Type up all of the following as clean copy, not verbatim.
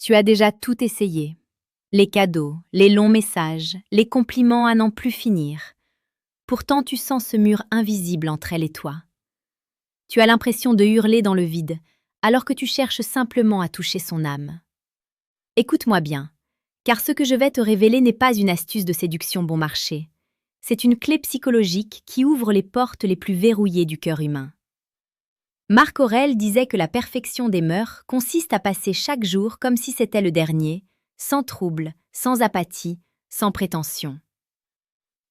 Tu as déjà tout essayé. Les cadeaux, les longs messages, les compliments à n'en plus finir. Pourtant, tu sens ce mur invisible entre elle et toi. Tu as l'impression de hurler dans le vide, alors que tu cherches simplement à toucher son âme. Écoute-moi bien, car ce que je vais te révéler n'est pas une astuce de séduction bon marché. C'est une clé psychologique qui ouvre les portes les plus verrouillées du cœur humain. Marc Aurèle disait que la perfection des mœurs consiste à passer chaque jour comme si c'était le dernier, sans trouble, sans apathie, sans prétention.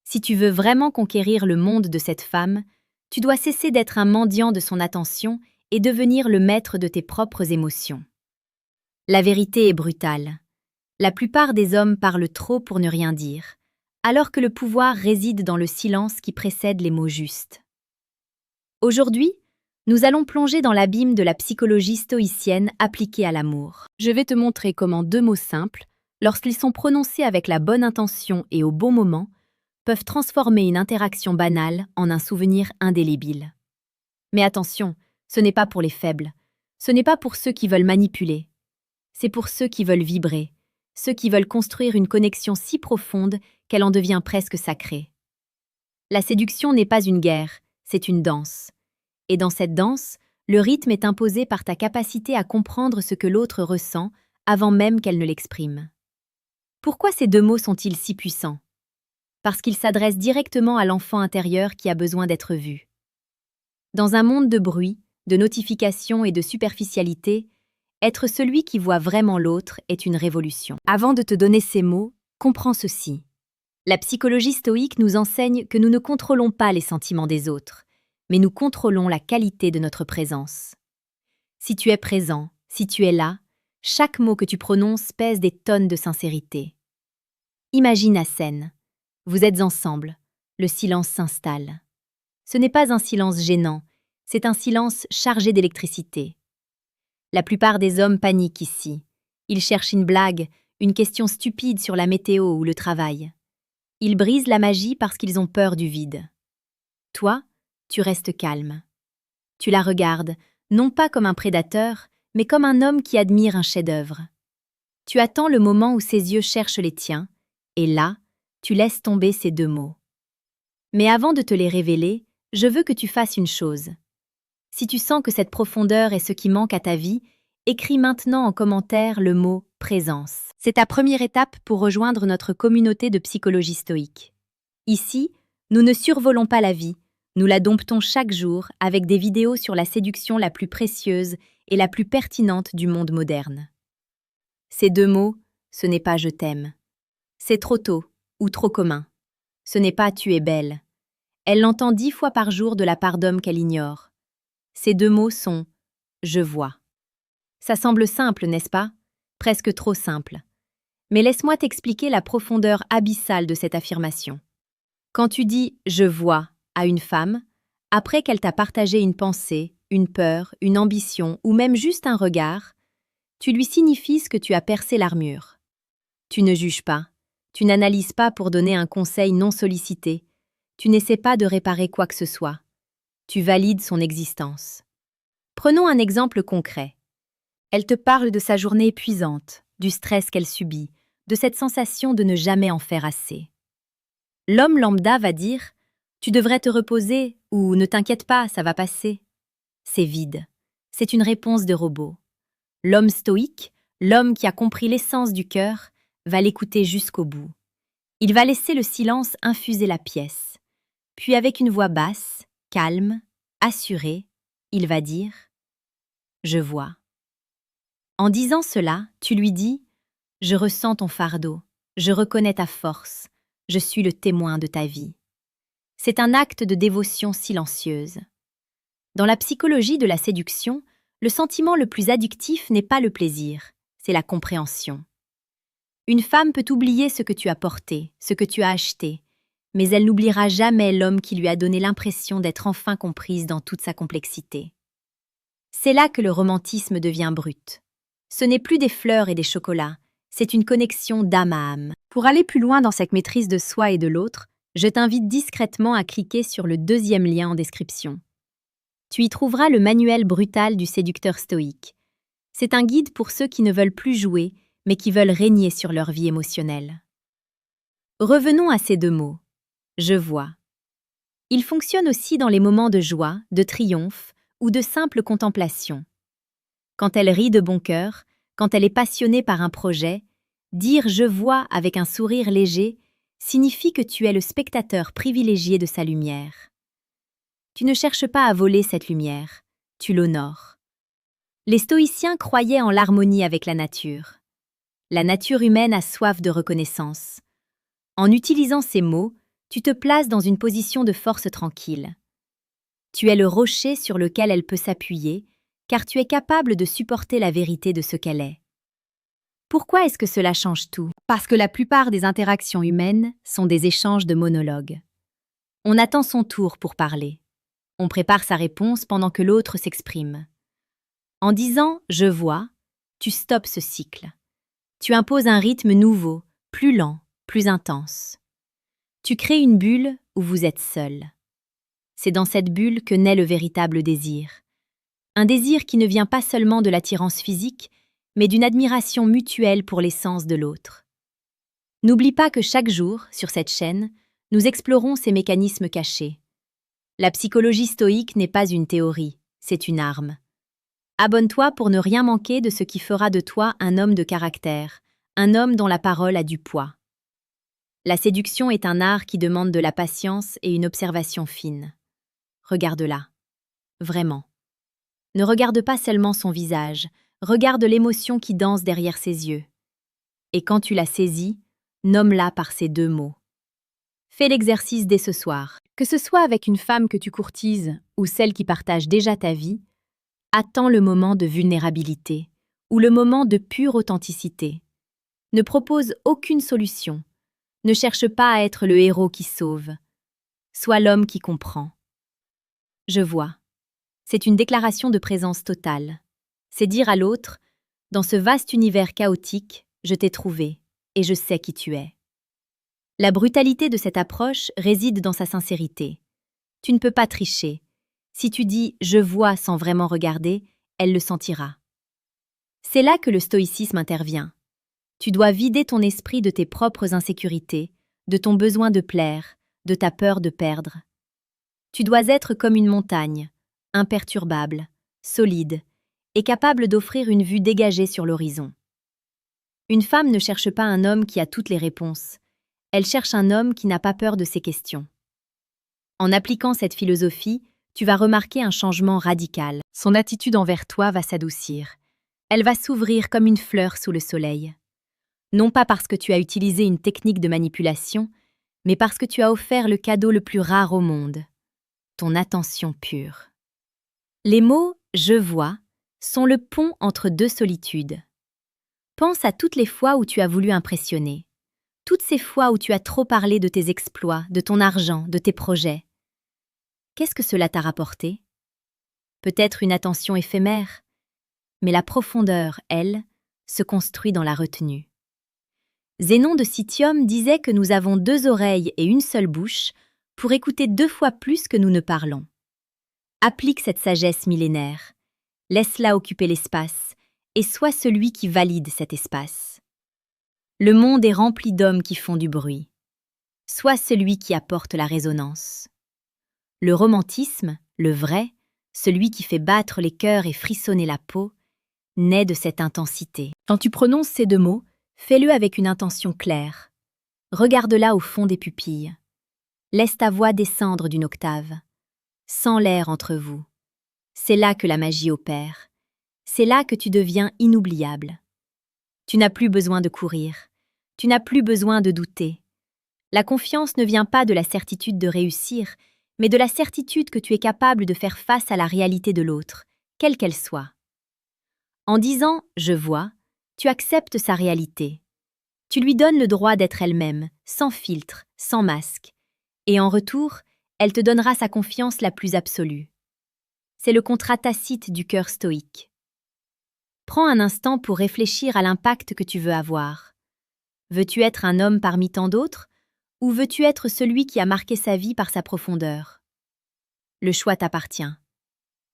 Si tu veux vraiment conquérir le monde de cette femme, tu dois cesser d'être un mendiant de son attention et devenir le maître de tes propres émotions. La vérité est brutale. La plupart des hommes parlent trop pour ne rien dire, alors que le pouvoir réside dans le silence qui précède les mots justes. Aujourd'hui, nous allons plonger dans l'abîme de la psychologie stoïcienne appliquée à l'amour. Je vais te montrer comment 2 mots simples, lorsqu'ils sont prononcés avec la bonne intention et au bon moment, peuvent transformer une interaction banale en un souvenir indélébile. Mais attention, ce n'est pas pour les faibles, ce n'est pas pour ceux qui veulent manipuler, c'est pour ceux qui veulent vibrer, ceux qui veulent construire une connexion si profonde qu'elle en devient presque sacrée. La séduction n'est pas une guerre, c'est une danse. Et dans cette danse, le rythme est imposé par ta capacité à comprendre ce que l'autre ressent avant même qu'elle ne l'exprime. Pourquoi ces 2 mots sont-ils si puissants? Parce qu'ils s'adressent directement à l'enfant intérieur qui a besoin d'être vu. Dans un monde de bruit, de notifications et de superficialité, être celui qui voit vraiment l'autre est une révolution. Avant de te donner ces mots, comprends ceci. La psychologie stoïque nous enseigne que nous ne contrôlons pas les sentiments des autres, mais nous contrôlons la qualité de notre présence. Si tu es présent, si tu es là, chaque mot que tu prononces pèse des tonnes de sincérité. Imagine la scène. Vous êtes ensemble, le silence s'installe. Ce n'est pas un silence gênant, c'est un silence chargé d'électricité. La plupart des hommes paniquent ici. Ils cherchent une blague, une question stupide sur la météo ou le travail. Ils brisent la magie parce qu'ils ont peur du vide. Toi, tu restes calme. Tu la regardes, non pas comme un prédateur, mais comme un homme qui admire un chef-d'œuvre. Tu attends le moment où ses yeux cherchent les tiens, et là, tu laisses tomber ces 2 mots. Mais avant de te les révéler, je veux que tu fasses une chose. Si tu sens que cette profondeur est ce qui manque à ta vie, écris maintenant en commentaire le mot « présence ». C'est ta première étape pour rejoindre notre communauté de psychologie stoïque. Ici, nous ne survolons pas la vie, nous la domptons chaque jour avec des vidéos sur la séduction la plus précieuse et la plus pertinente du monde moderne. Ces 2 mots, ce n'est pas « je t'aime ». C'est trop tôt ou trop commun. Ce n'est pas « tu es belle ». Elle l'entend 10 fois par jour de la part d'hommes qu'elle ignore. Ces 2 mots sont « je vois ». Ça semble simple, n'est-ce pas? Presque trop simple. Mais laisse-moi t'expliquer la profondeur abyssale de cette affirmation. Quand tu dis « je vois » à une femme, après qu'elle t'a partagé une pensée, une peur, une ambition ou même juste un regard, tu lui signifies que tu as percé l'armure. Tu ne juges pas, tu n'analyses pas pour donner un conseil non sollicité, tu n'essaies pas de réparer quoi que ce soit. Tu valides son existence. Prenons un exemple concret. Elle te parle de sa journée épuisante, du stress qu'elle subit, de cette sensation de ne jamais en faire assez. L'homme lambda va dire « tu devrais te reposer » ou « ne t'inquiète pas, ça va passer ». C'est vide. C'est une réponse de robot. L'homme stoïque, l'homme qui a compris l'essence du cœur, va l'écouter jusqu'au bout. Il va laisser le silence infuser la pièce. Puis avec une voix basse, calme, assurée, il va dire « je vois ». En disant cela, tu lui dis « je ressens ton fardeau, je reconnais ta force, je suis le témoin de ta vie ». C'est un acte de dévotion silencieuse. Dans la psychologie de la séduction, le sentiment le plus addictif n'est pas le plaisir, c'est la compréhension. Une femme peut oublier ce que tu as porté, ce que tu as acheté, mais elle n'oubliera jamais l'homme qui lui a donné l'impression d'être enfin comprise dans toute sa complexité. C'est là que le romantisme devient brut. Ce n'est plus des fleurs et des chocolats, c'est une connexion d'âme à âme. Pour aller plus loin dans cette maîtrise de soi et de l'autre, je t'invite discrètement à cliquer sur le 2e lien en description. Tu y trouveras le manuel brutal du séducteur stoïque. C'est un guide pour ceux qui ne veulent plus jouer, mais qui veulent régner sur leur vie émotionnelle. Revenons à ces deux mots. Je vois. Ils fonctionnent aussi dans les moments de joie, de triomphe ou de simple contemplation. Quand elle rit de bon cœur, quand elle est passionnée par un projet, dire « je vois » avec un sourire léger signifie que tu es le spectateur privilégié de sa lumière. Tu ne cherches pas à voler cette lumière, tu l'honores. Les stoïciens croyaient en l'harmonie avec la nature. La nature humaine a soif de reconnaissance. En utilisant ces mots, tu te places dans une position de force tranquille. Tu es le rocher sur lequel elle peut s'appuyer, car tu es capable de supporter la vérité de ce qu'elle est. Pourquoi est-ce que cela change tout? Parce que la plupart des interactions humaines sont des échanges de monologues. On attend son tour pour parler. On prépare sa réponse pendant que l'autre s'exprime. En disant « je vois », tu stoppes ce cycle. Tu imposes un rythme nouveau, plus lent, plus intense. Tu crées une bulle où vous êtes seul. C'est dans cette bulle que naît le véritable désir. Un désir qui ne vient pas seulement de l'attirance physique, mais d'une admiration mutuelle pour l'essence de l'autre. N'oublie pas que chaque jour, sur cette chaîne, nous explorons ces mécanismes cachés. La psychologie stoïque n'est pas une théorie, c'est une arme. Abonne-toi pour ne rien manquer de ce qui fera de toi un homme de caractère, un homme dont la parole a du poids. La séduction est un art qui demande de la patience et une observation fine. Regarde-la. Vraiment. Ne regarde pas seulement son visage, regarde l'émotion qui danse derrière ses yeux. Et quand tu la saisis, nomme-la par ces deux mots. Fais l'exercice dès ce soir. Que ce soit avec une femme que tu courtises ou celle qui partage déjà ta vie, attends le moment de vulnérabilité ou le moment de pure authenticité. Ne propose aucune solution. Ne cherche pas à être le héros qui sauve. Sois l'homme qui comprend. Je vois. C'est une déclaration de présence totale. C'est dire à l'autre, dans ce vaste univers chaotique, je t'ai trouvé et je sais qui tu es. La brutalité de cette approche réside dans sa sincérité. Tu ne peux pas tricher. Si tu dis « je vois » sans vraiment regarder, elle le sentira. C'est là que le stoïcisme intervient. Tu dois vider ton esprit de tes propres insécurités, de ton besoin de plaire, de ta peur de perdre. Tu dois être comme une montagne, imperturbable, solide, et capable d'offrir une vue dégagée sur l'horizon. Une femme ne cherche pas un homme qui a toutes les réponses. Elle cherche un homme qui n'a pas peur de ses questions. En appliquant cette philosophie, tu vas remarquer un changement radical. Son attitude envers toi va s'adoucir. Elle va s'ouvrir comme une fleur sous le soleil. Non pas parce que tu as utilisé une technique de manipulation, mais parce que tu as offert le cadeau le plus rare au monde, ton attention pure. Les mots « je vois » sont le pont entre deux solitudes. Pense à toutes les fois où tu as voulu impressionner. Toutes ces fois où tu as trop parlé de tes exploits, de ton argent, de tes projets. Qu'est-ce que cela t'a rapporté? Peut-être une attention éphémère, mais la profondeur, elle, se construit dans la retenue. Zénon de Citium disait que nous avons deux oreilles et une seule bouche pour écouter 2 fois plus que nous ne parlons. Applique cette sagesse millénaire, laisse-la occuper l'espace et sois celui qui valide cet espace. Le monde est rempli d'hommes qui font du bruit. Sois celui qui apporte la résonance. Le romantisme, le vrai, celui qui fait battre les cœurs et frissonner la peau, naît de cette intensité. Quand tu prononces ces 2 mots, fais-le avec une intention claire. Regarde-la au fond des pupilles. Laisse ta voix descendre d'une octave. Sens l'air entre vous. C'est là que la magie opère. C'est là que tu deviens inoubliable. Tu n'as plus besoin de courir. Tu n'as plus besoin de douter. La confiance ne vient pas de la certitude de réussir, mais de la certitude que tu es capable de faire face à la réalité de l'autre, quelle qu'elle soit. En disant « je vois », tu acceptes sa réalité. Tu lui donnes le droit d'être elle-même, sans filtre, sans masque. Et en retour, elle te donnera sa confiance la plus absolue. C'est le contrat tacite du cœur stoïque. Prends un instant pour réfléchir à l'impact que tu veux avoir. Veux-tu être un homme parmi tant d'autres, ou veux-tu être celui qui a marqué sa vie par sa profondeur? Le choix t'appartient.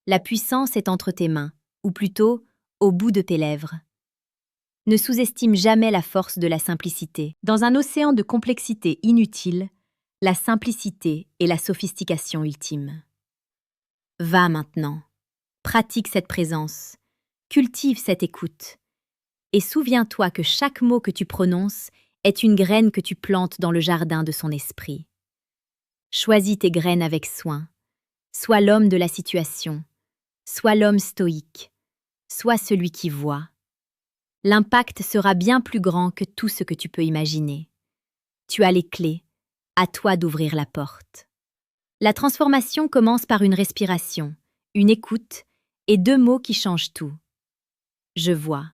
La puissance est entre tes mains, ou plutôt, au bout de tes lèvres. Ne sous-estime jamais la force de la simplicité. Dans un océan de complexité inutile, la simplicité est la sophistication ultime. Va maintenant, pratique cette présence, cultive cette écoute, et souviens-toi que chaque mot que tu prononces est une graine que tu plantes dans le jardin de son esprit. Choisis tes graines avec soin. Sois l'homme de la situation, sois l'homme stoïque, sois celui qui voit. L'impact sera bien plus grand que tout ce que tu peux imaginer. Tu as les clés, à toi d'ouvrir la porte. La transformation commence par une respiration, une écoute et 2 mots qui changent tout. Je vois.